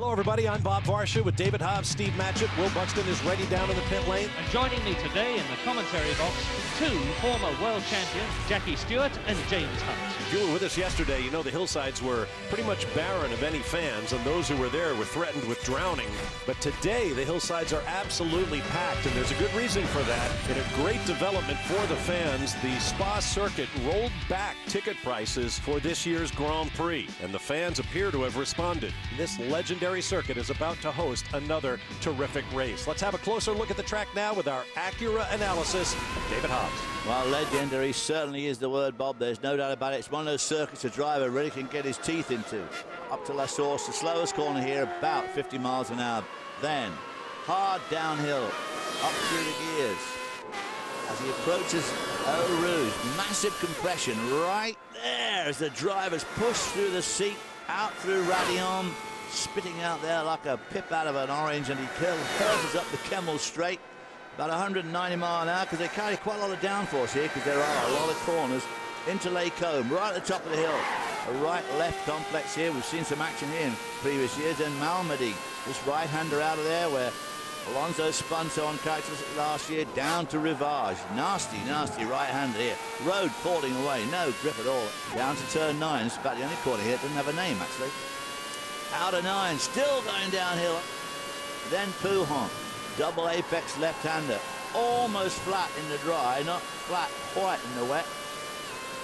Hello, everybody. I'm Bob Varsha with David Hobbs, Steve Matchett. Will Buxton is ready down in the pit lane. And joining me today in the commentary box, two former world champions, Jackie Stewart and James Hunt. If you were with us yesterday, you know the hillsides were pretty much barren of any fans, and those who were there were threatened with drowning. But today, the hillsides are absolutely packed, and there's a good reason for that. In a great development for the fans, the Spa circuit rolled back ticket prices for this year's Grand Prix, and the fans appear to have responded. This legendary circuit is about to host another terrific race. Let's have a closer look at the track now with our Acura analysis of David Hobbs. Well, legendary certainly is the word, Bob. There's no doubt about it. It's one of those circuits a driver really can get his teeth into. Up to La Source, the slowest corner here, about 50 miles an hour. Then, hard downhill, up through the gears. As he approaches Eau Rouge, massive compression right there as the drivers push through the seat, out through Radillon, spitting out there like a pip out of an orange, and he curves up the Kemmel straight, about 190 mile an hour, because they carry quite a lot of downforce here, because there are a lot of corners into Les Combes, right at the top of the hill. A right-left complex here. We've seen some action here in previous years. And Malmedy, this right-hander out of there, where Alonso spun so uncharacteristically last year, down to Rivage. Nasty, nasty right-hander here. Road falling away, no grip at all. Down to turn 9. It's about the only corner here. It doesn't have a name, actually. Out of 9, still going downhill. Then Pouhon, double apex left-hander. Almost flat in the dry, not flat quite in the wet.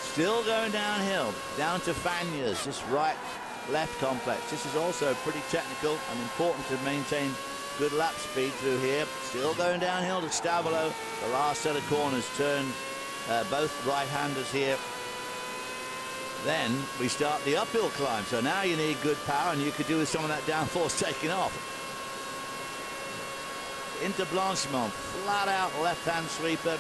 Still going downhill, down to Fagnes, this right-left complex. This is also pretty technical and important to maintain good lap speed through here. Still going downhill to Stavelot. The last set of corners turn both right-handers here. Then we start the uphill climb. So now you need good power, and you could do with some of that downforce taking off. Into Blanchimont, flat out left-hand sweeper,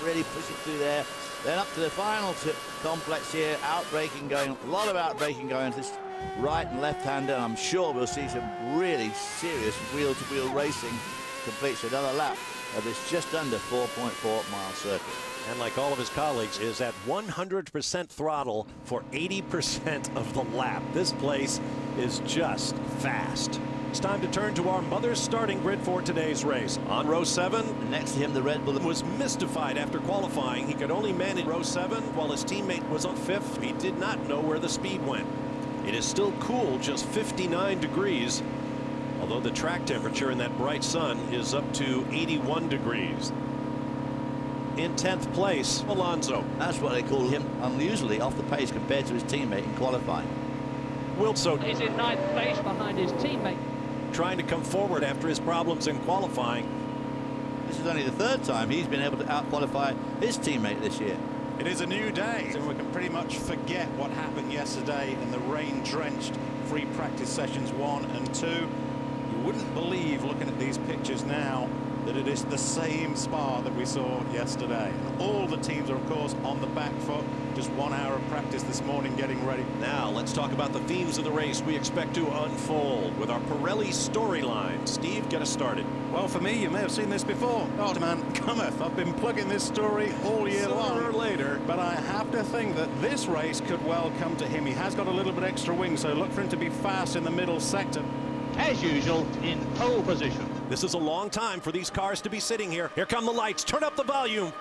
really pushing through there. Then up to the final complex here, outbraking going, a lot of outbraking going to this right and left-hander. I'm sure we'll see some really serious wheel-to-wheel racing completes another lap of this just under 4.4 mile circuit. And like all of his colleagues, is at 100% throttle for 80% of the lap. This place is just fast. It's time to turn to our mother's starting grid for today's race. On row 7, and next to him, the Red Bull was mystified after qualifying. He could only manage row 7 while his teammate was on 5th. He did not know where the speed went. It is still cool, just 59 degrees, although the track temperature in that bright sun is up to 81 degrees. In 10th place, Alonso. That's what they call him, unusually off the pace compared to his teammate in qualifying. Wilson is in 9th place behind his teammate, trying to come forward after his problems in qualifying. This is only the 3rd time he's been able to out-qualify his teammate this year. It is a new day, and we can pretty much forget what happened yesterday in the rain-drenched free practice sessions 1 and 2. You wouldn't believe, looking at these pictures now, that it is the same Spa that we saw yesterday. And all the teams are, of course, on the back foot. Just 1 hour of practice this morning getting ready. Now, let's talk about the themes of the race we expect to unfold with our Pirelli storyline. Steve, get us started. Well, for me, you may have seen this before. Oh, man, cometh. I've been plugging this story all year long. Sooner or later. But I have to think that this race could well come to him. He has got a little bit extra wing, so look for him to be fast in the middle sector. as usual, in pole position. This is a long time for these cars to be sitting here. Here come the lights. Turn up the volume.